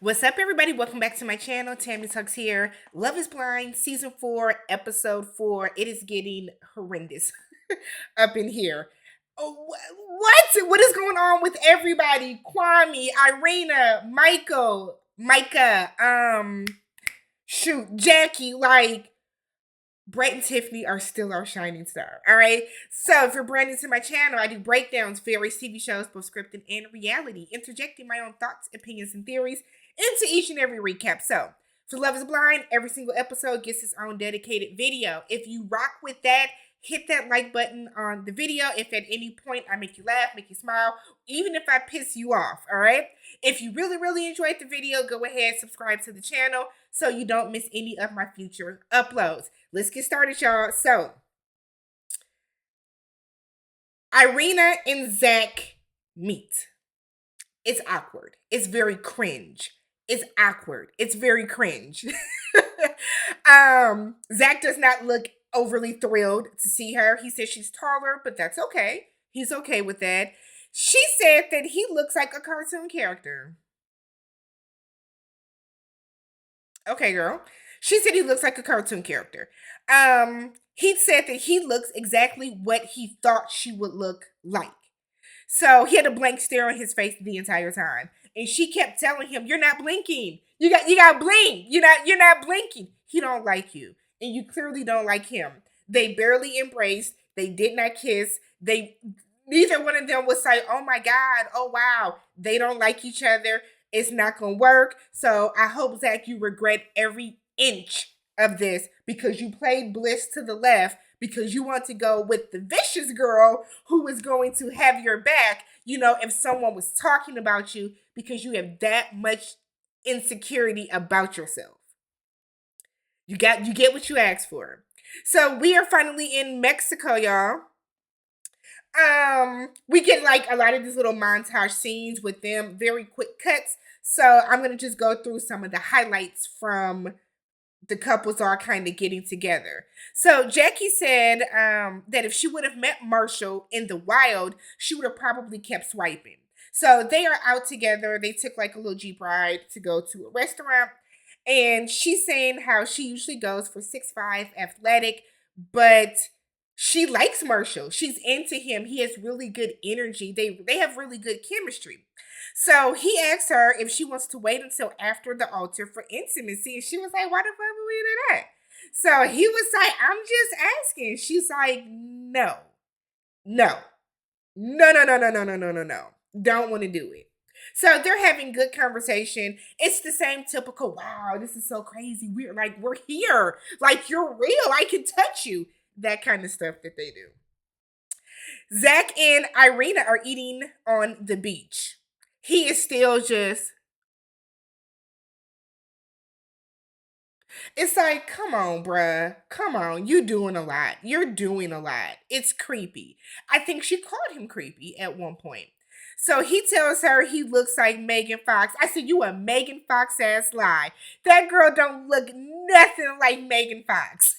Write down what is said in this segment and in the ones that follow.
What's up, everybody? Welcome back to my channel. TammyTalks here. Love is Blind, Season 4, Episode 4. It is getting horrendous up in here. Oh, what? What is going on with everybody? Kwame, Irina, Michael, Micah, Jackie, Brett and Tiffany are still our shining star. All right. So if you're brand new to my channel, I do breakdowns, various TV shows, both scripted and reality, interjecting my own thoughts, opinions, and theories into each and every recap. So for Love is Blind, every single episode gets its own dedicated video. If you rock with that, hit that like button on the video. If at any point I make you laugh, make you smile, even if I piss you off, all right? If you really, really enjoyed the video, go ahead, subscribe to the channel so you don't miss any of my future uploads. Let's get started, y'all. So, Irina and Zach meet. It's awkward. It's very cringe. It's awkward. It's very cringe. Zach does not look overly thrilled to see her. He says she's taller, but that's okay. He's okay with that. She said that he looks like a cartoon character. Okay, girl. She said he looks like a cartoon character. He said that he looks exactly what he thought she would look like. So he had a blank stare on his face the entire time. And she kept telling him, "You're not blinking. You got blink. You're not blinking." He don't like you. And you clearly don't like him. They barely embraced. They did not kiss. Neither one of them was like, "Oh my God, oh wow." They don't like each other. It's not gonna work. So I hope, Zach, you regret every inch of this because you played Bliss to the left because you want to go with the vicious girl who is going to have your back, if someone was talking about you because you have that much insecurity about yourself. You get what you asked for. So we are finally in Mexico, y'all. We get a lot of these little montage scenes with them, very quick cuts. So I'm going to just go through some of the highlights from the couples all kind of getting together. So Jackie said that if she would have met Marshall in the wild, she would have probably kept swiping. So they are out together. They took a little Jeep ride to go to a restaurant. And she's saying how she usually goes for 6'5", athletic, but she likes Marshall. She's into him. He has really good energy. They have really good chemistry. So he asked her if she wants to wait until after the altar for intimacy. And she was like, "Why the fuck would we do that?" So he was like, "I'm just asking." She's like, "No. No. No, no, no, no, no, no, no, no, no. Don't want to do it." So they're having good conversation. It's the same typical, "Wow, this is so crazy. We're here. You're real. I can touch you." That kind of stuff that they do. Zach and Irina are eating on the beach. He is still just, it's like, come on, bruh. Come on. You're doing a lot. You're doing a lot. It's creepy. I think she called him creepy at one point. So he tells her he looks like Megan Fox. I said, "You a Megan Fox ass lie. That girl don't look nothing like Megan Fox."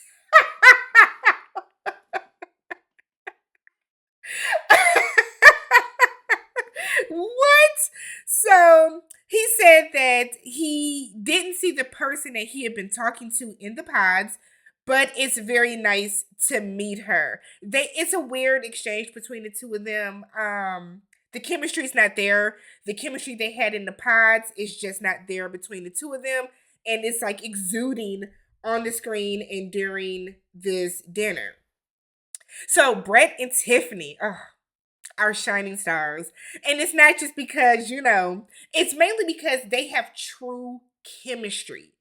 What? So he said that he didn't see the person that he had been talking to in the pods, but it's very nice to meet her. It's a weird exchange between the two of them. The chemistry's not there. The chemistry they had in the pods is just not there between the two of them, and it's exuding on the screen and during this dinner. So Brett and Tiffany, are shining stars. And it's not just because, it's mainly because they have true chemistry.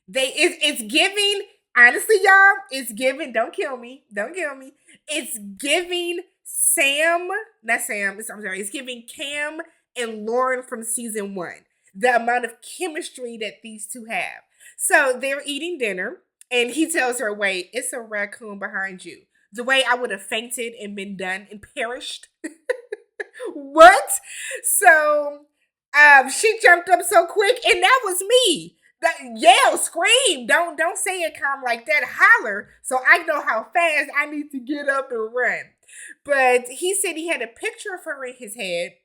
It's giving, honestly, y'all, it's giving, don't kill me. It's giving it's giving Cam and Lauren from season 1. The amount of chemistry that these two have. So they're eating dinner and he tells her, "Wait, it's a raccoon behind you." The way I would have fainted and been done and perished. What? So she jumped up so quick, and that was me. That yell, scream, don't say it calm like that. Holler, so I know how fast I need to get up and run. But he said he had a picture of her in his head,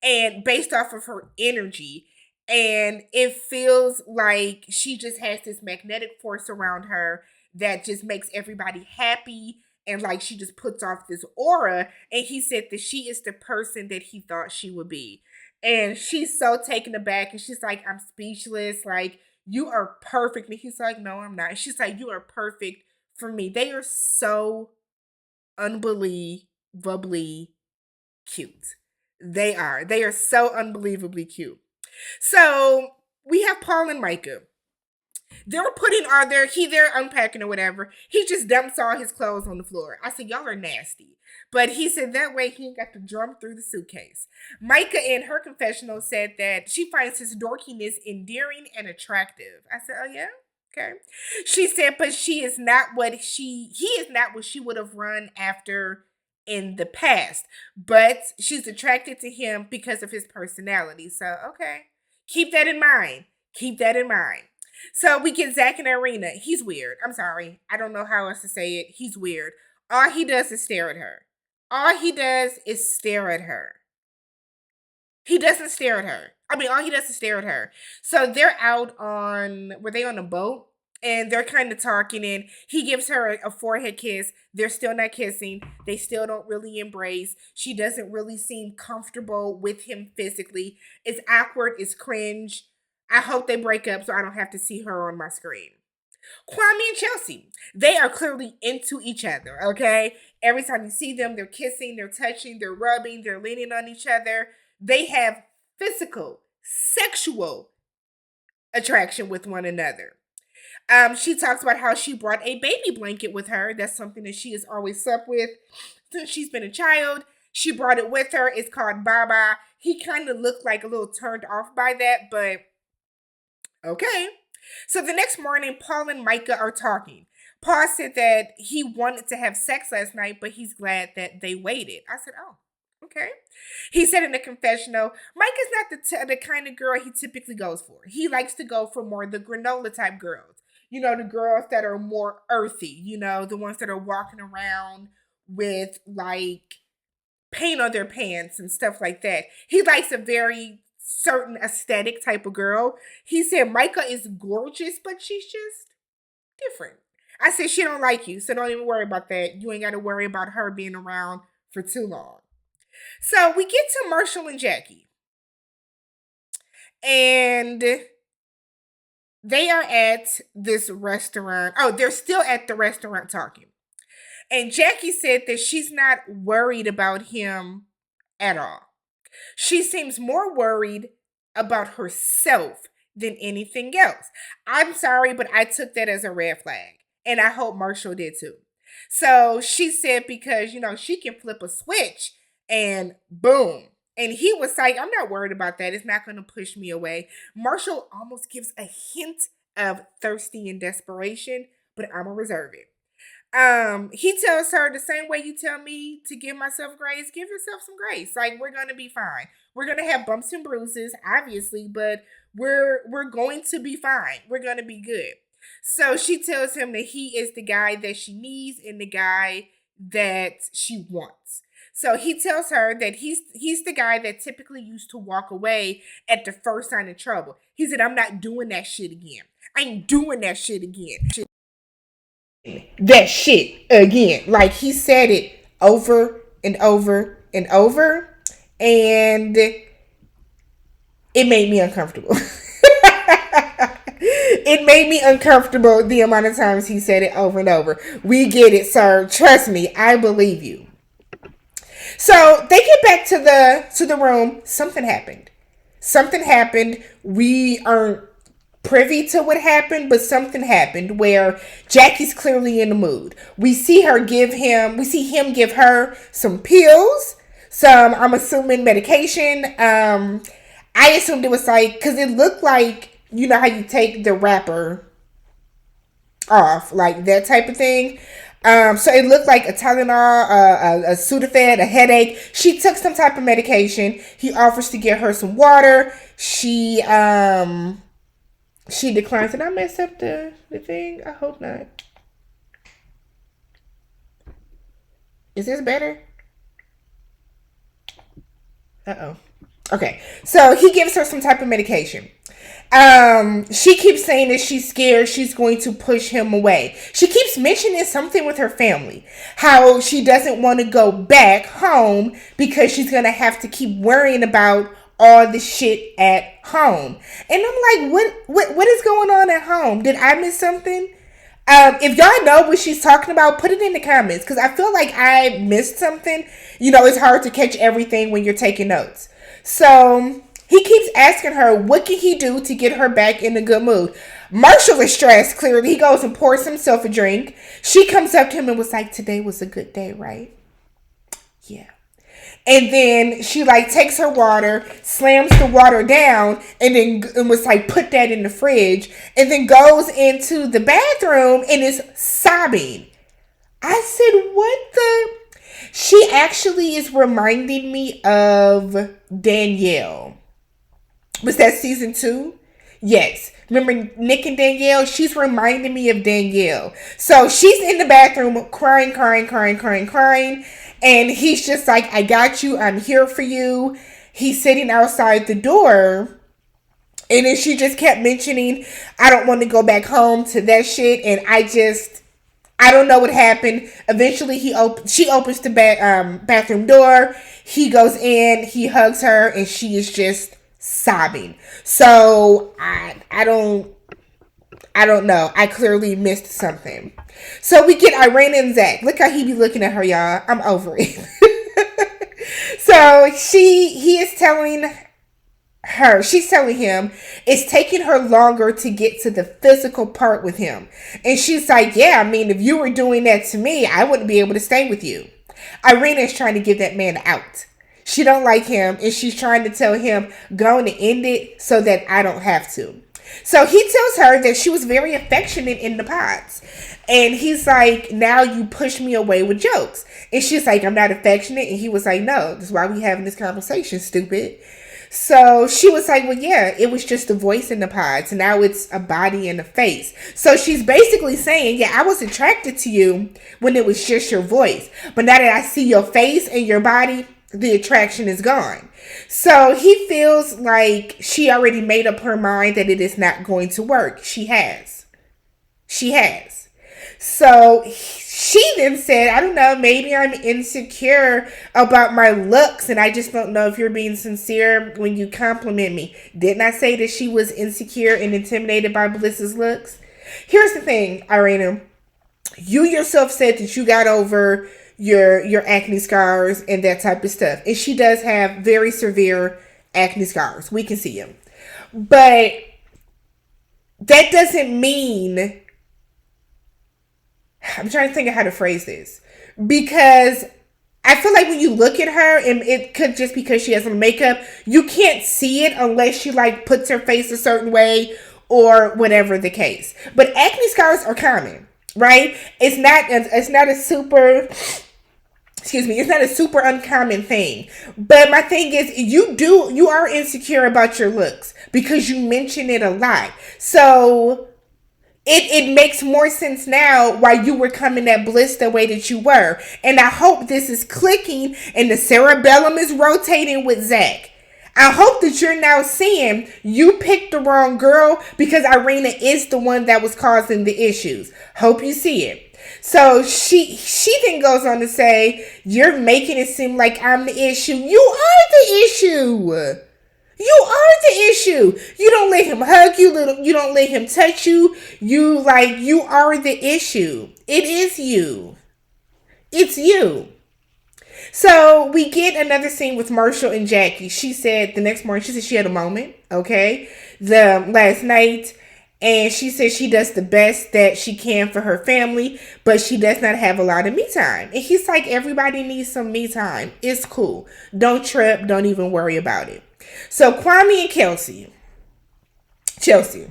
and based off of her energy, And it feels like she just has this magnetic force around her that just makes everybody happy, and like she just puts off this aura. And he said that she is the person that he thought she would be. And she's so taken aback, and she's like, I'm speechless. Like, you are perfect. And he's like, no, I'm not. And she's like, you are perfect for me. They are so unbelievably cute. They are. They are so unbelievably cute. So we have Paul and Micah. They're putting all they're unpacking or whatever. He just dumps all his clothes on the floor. I said, y'all are nasty. But he said that way he ain't got to drum through the suitcase. Micah in her confessional said that she finds his dorkiness endearing and attractive. I said, oh yeah? Okay. She said, but he is not what she would have run after in the past. But she's attracted to him because of his personality. So, okay. Keep that in mind. Keep that in mind. So we get Zach in the arena. He's weird. I'm sorry. I don't know how else to say it. He's weird. All he does is stare at her. All he does is stare at her. He doesn't stare at her. I mean, all he does is stare at her. So they're out were they on a boat? And they're kind of talking, and he gives her a forehead kiss. They're still not kissing. They still don't really embrace. She doesn't really seem comfortable with him physically. It's awkward. It's cringe. I hope they break up so I don't have to see her on my screen. Kwame and Chelsea, they are clearly into each other, okay? Every time you see them, they're kissing, they're touching, they're rubbing, they're leaning on each other. They have physical, sexual attraction with one another. She talks about how she brought a baby blanket with her. That's something that she has always slept with since she's been a child. She brought it with her. It's called Baba. He kind of looked like a little turned off by that, but okay. So the next morning, Paul and Micah are talking. Paul said that he wanted to have sex last night, but he's glad that they waited. I said, oh, okay. He said in the confessional, Micah's not the kind of girl he typically goes for. He likes to go for more the granola type girls. You know, the girls that are more earthy, you know, the ones that are walking around with like paint on their pants and stuff like that. He likes a very certain aesthetic type of girl. He said Micah is gorgeous, but she's just different. I said she don't like you, so don't even worry about that. You ain't got to worry about her being around for too long. So we get to Marshall and Jackie. And they are at this restaurant. Oh, they're still at the restaurant talking. And Jackie said that she's not worried about him at all. She seems more worried about herself than anything else. I'm sorry, but I took that as a red flag. And I hope Marshall did too. So she said because, you know, she can flip a switch and boom. And he was like, I'm not worried about that. It's not going to push me away. Marshall almost gives a hint of thirsty and desperation, but I'm going to reserve it. He tells her the same way you tell me to give myself grace, give yourself some grace. Like, we're going to be fine. We're going to have bumps and bruises, obviously, but we're going to be fine. We're going to be good. So she tells him that he is the guy that she needs and the guy that she wants. So he tells her that he's the guy that typically used to walk away at the first sign of trouble. He said, I'm not doing that shit again. I ain't doing that shit again. That shit again. Like, he said it over and over and over. And it made me uncomfortable. It made me uncomfortable the amount of times he said it over and over. We get it, sir. Trust me. I believe you. So they get back to the room. Something happened. Something happened. We aren't privy to what happened, but something happened where Jackie's clearly in the mood. We see him give her some pills, some, I'm assuming, medication. I assumed it was like, because it looked like, you know how you take the wrapper off, like that type of thing. So it looked like a Tylenol, a Sudafed, a headache. She took some type of medication. He offers to get her some water. She declines. Did I mess up the thing? I hope not. Is this better? Uh-oh. Okay. So he gives her some type of medication. She keeps saying that she's scared she's going to push him away. She keeps mentioning something with her family, how she doesn't want to go back home because she's gonna have to keep worrying about all the shit at home. And I'm like, what is going on at home? Did I miss something? If y'all know what she's talking about, put it in the comments, because I feel like I missed something. You know, it's hard to catch everything when you're taking notes. So he keeps asking her, what can he do to get her back in a good mood? Marshall is stressed, clearly. He goes and pours himself a drink. She comes up to him and was like, today was a good day, right? Yeah. And then she like takes her water, slams the water down, and was like, put that in the fridge, and then goes into the bathroom and is sobbing. I said, what the? She actually is reminding me of Danielle. Was that season 2? Yes. Remember Nick and Danielle? She's reminding me of Danielle. So she's in the bathroom crying. And he's just like, I got you. I'm here for you. He's sitting outside the door. And then she just kept mentioning, I don't want to go back home to that shit. And I don't know what happened. Eventually, she opens the bathroom door. He goes in. He hugs her. And she is just sobbing. So I don't know. I clearly missed something. So we get Irena and Zach. Look how he be looking at her, y'all. I'm over it. So he is telling her, she's telling him it's taking her longer to get to the physical part with him. And she's like, yeah, I mean, if you were doing that to me, I wouldn't be able to stay with you. Irena is trying to give that man out. She don't like him, and she's trying to tell him, go and end it so that I don't have to. So he tells her that she was very affectionate in the pods. And he's like, now you push me away with jokes. And she's like, I'm not affectionate. And he was like, no, that's why we having this conversation, stupid. So she was like, well, yeah, it was just a voice in the pods. Now it's a body and a face. So she's basically saying, yeah, I was attracted to you when it was just your voice. But now that I see your face and your body, the attraction is gone. So he feels like she already made up her mind that it is not going to work. She has. So she then said, I don't know, maybe I'm insecure about my looks, and I just don't know if you're being sincere when you compliment me. Didn't I say that she was insecure and intimidated by Bliss's looks? Here's the thing, Irena. You yourself said that you got over your acne scars and that type of stuff. And she does have very severe acne scars. We can see them. But that doesn't mean... I'm trying to think of how to phrase this. Because I feel like when you look at her, and it could just because she has some makeup, you can't see it unless she like puts her face a certain way or whatever the case. But acne scars are common, right? It's not a super uncommon thing. But my thing is, you are insecure about your looks because you mention it a lot. So it makes more sense now why you were coming at Bliss the way that you were. And I hope this is clicking and the cerebellum is rotating with Zach. I hope that you're now seeing you picked the wrong girl because Irena is the one that was causing the issues. Hope you see it. So she then goes on to say, you're making it seem like I'm the issue. You are the issue. You are the issue. You don't let him hug you. You don't let him touch you. You are the issue. It is you. It's you. So we get another scene with Marshall and Jackie. She said the next morning, she said she had a moment, okay, the last night. And she said she does the best that she can for her family, but she does not have a lot of me time. And he's like, everybody needs some me time. It's cool. Don't trip. Don't even worry about it. So Kwame and Chelsea,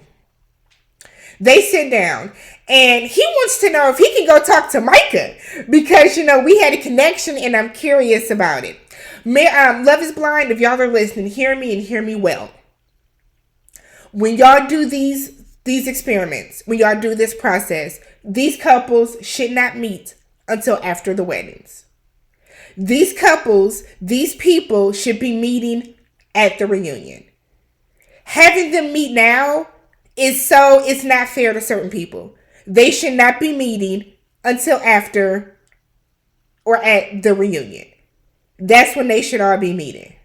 they sit down and he wants to know if he can go talk to Micah because, we had a connection and I'm curious about it. Love is Blind, if y'all are listening, hear me and hear me well. When y'all do these experiments, when y'all do this process, these couples should not meet until after the weddings. These people should be meeting at the reunion. Having them meet now it's not fair to certain people. They should not be meeting until after or at the reunion. That's when they should all be meeting.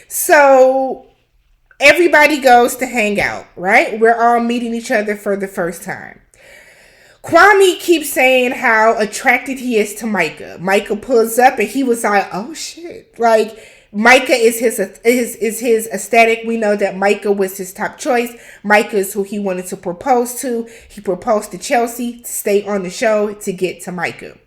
So everybody goes to hang out, right? We're all meeting each other for the first time. Kwame keeps saying how attracted he is to Micah. Micah pulls up and he was like, "Oh shit!" Like Micah is his aesthetic. We know that Micah was his top choice. Micah is who he wanted to propose to. He proposed to Chelsea to stay on the show to get to Micah.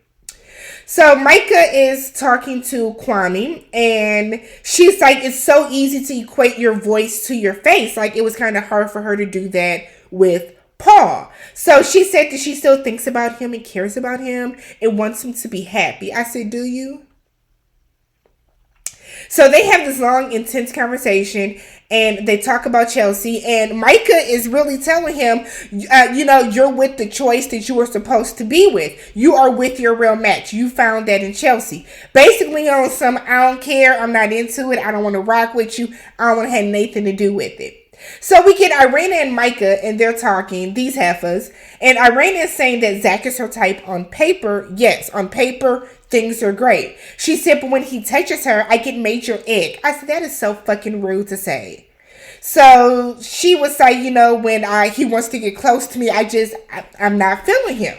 So Micah is talking to Kwame and she's like, it's so easy to equate your voice to your face. Like it was kind of hard for her to do that with Paul. So she said that she still thinks about him and cares about him and wants him to be happy. I said, do you? So they have this long, intense conversation and they talk about Chelsea. And Micah is really telling him, you're with the choice that you were supposed to be with. You are with your real match. You found that in Chelsea. Basically on some, I don't care. I'm not into it. I don't want to rock with you. I don't want to have nothing to do with it. So we get Irina and Micah, and they're talking, these heifers, and Irina is saying that Zach is her type on paper. Yes, on paper, things are great. She said, but when he touches her, I get major ick. I said, that is so fucking rude to say. So she was like, when he wants to get close to me, I'm not feeling him.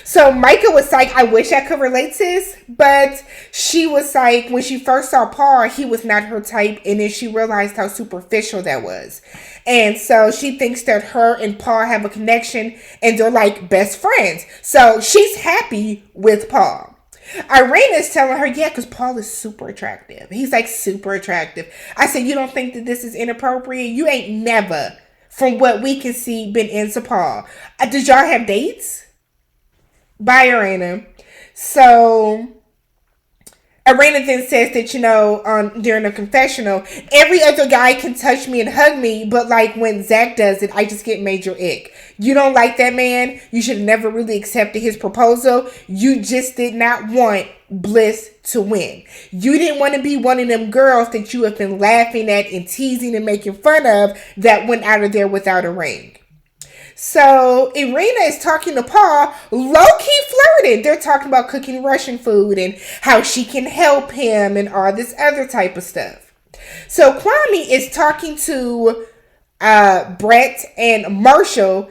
So Micah was like, I wish I could relate to this, but she was like, when she first saw Paul, he was not her type, and then she realized how superficial that was. And so she thinks that her and Paul have a connection, and they're like best friends. So she's happy with Paul. Irina is telling her, yeah, because Paul is super attractive. He's like super attractive. I said, you don't think that this is inappropriate? You ain't never, from what we can see, been into Paul. Did y'all have dates? By Irina. So Irina then says that, during the confessional, every other guy can touch me and hug me, but like when Zach does it, I just get major ick. You don't like that man. You should have never really accepted his proposal. You just did not want Bliss to win. You didn't want to be one of them girls that you have been laughing at and teasing and making fun of that went out of there without a ring. So Irina is talking to Paul, low-key flirting. They're talking about cooking Russian food and how she can help him and all this other type of stuff. So Kwame is talking to Brett and Marshall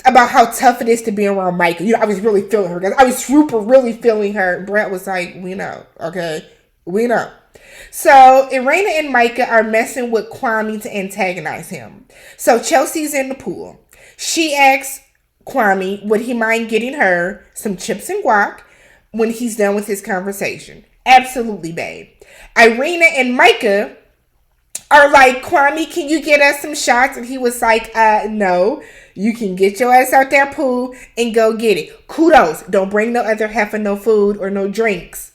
about how tough it is to be around Micah. I was really feeling her, guys. I was super really feeling her. Brett was like, we know, okay? We know. So Irina and Micah are messing with Kwame to antagonize him. So Chelsea's in the pool. She asks Kwame, would he mind getting her some chips and guac when he's done with his conversation? Absolutely, babe. Irina and Micah are like, Kwame, can you get us some shots? And he was like, no. You can get your ass out that pool and go get it. Kudos. Don't bring no other heifer, no food, or no drinks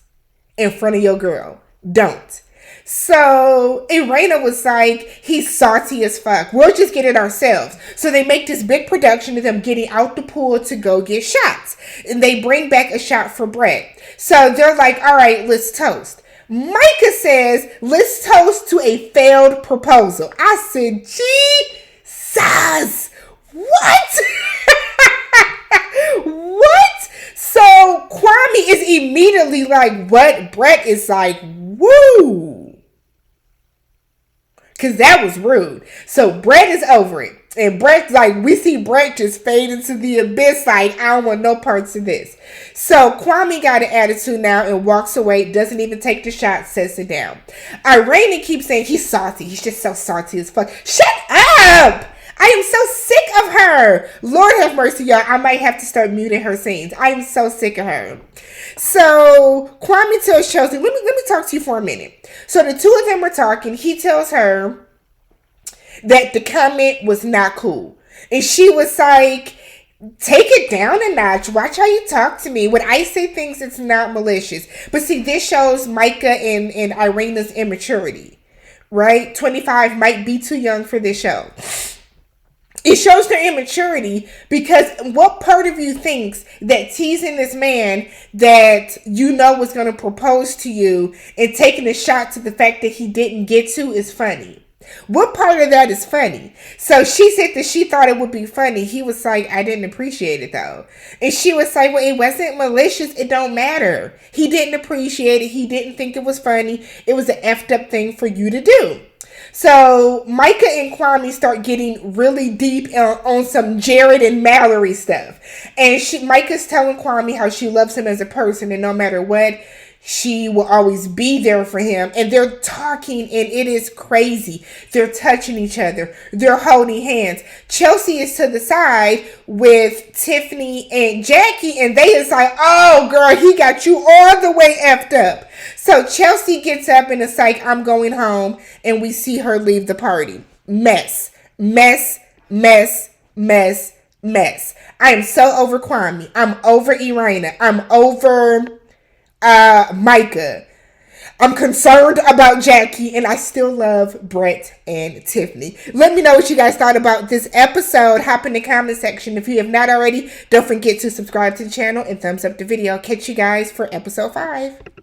in front of your girl. Don't. So Irina was like, he's salty as fuck. We'll just get it ourselves. So they make this big production of them getting out the pool to go get shots. And they bring back a shot for Brett. So they're like, all right, let's toast. Micah says, let's toast to a failed proposal. I said, Jesus, what? What? So Kwame is immediately like, what? Brett is like, woo. Because that was rude. So Brett is over it. And Brett's like, we see Brett just fade into the abyss like, I don't want no parts of this. So Kwame got an attitude now and walks away, doesn't even take the shot, sets it down. Irina keeps saying he's salty. He's just so salty as fuck. Shut up! I am so sick of her. Lord have mercy, y'all. I might have to start muting her scenes. I am so sick of her. So Kwame tells Chelsea, let me talk to you for a minute. So the two of them are talking. He tells her that the comment was not cool. And she was like, take it down a notch. Watch how you talk to me. When I say things, it's not malicious. But see, this shows Micah and Irina's immaturity, right? 25 might be too young for this show. It shows their immaturity because what part of you thinks that teasing this man that you know was going to propose to you and taking a shot to the fact that he didn't get to is funny? What part of that is funny? So she said that she thought it would be funny. He was like, I didn't appreciate it though. And she was like, well, it wasn't malicious. It don't matter. He didn't appreciate it. He didn't think it was funny. It was an effed up thing for you to do. So Micah and Kwame start getting really deep on some Jared and Mallory stuff. And Micah's telling Kwame how she loves him as a person, and no matter what, she will always be there for him. And they're talking, and it is crazy. They're touching each other. They're holding hands. Chelsea is to the side with Tiffany and Jackie, and they is like, oh, girl, he got you all the way effed up. So Chelsea gets up and it's like, I'm going home, and we see her leave the party. Mess. Mess. Mess. Mess. Mess. I am so over Kwame. I'm over Irina. I'm over Micah. I'm concerned about Jackie, and I still love Brett and Tiffany. Let me know what you guys thought about this episode. Hop in the comment section if you have not already. Don't forget to subscribe to the channel and thumbs up the video. Catch you guys for episode 5.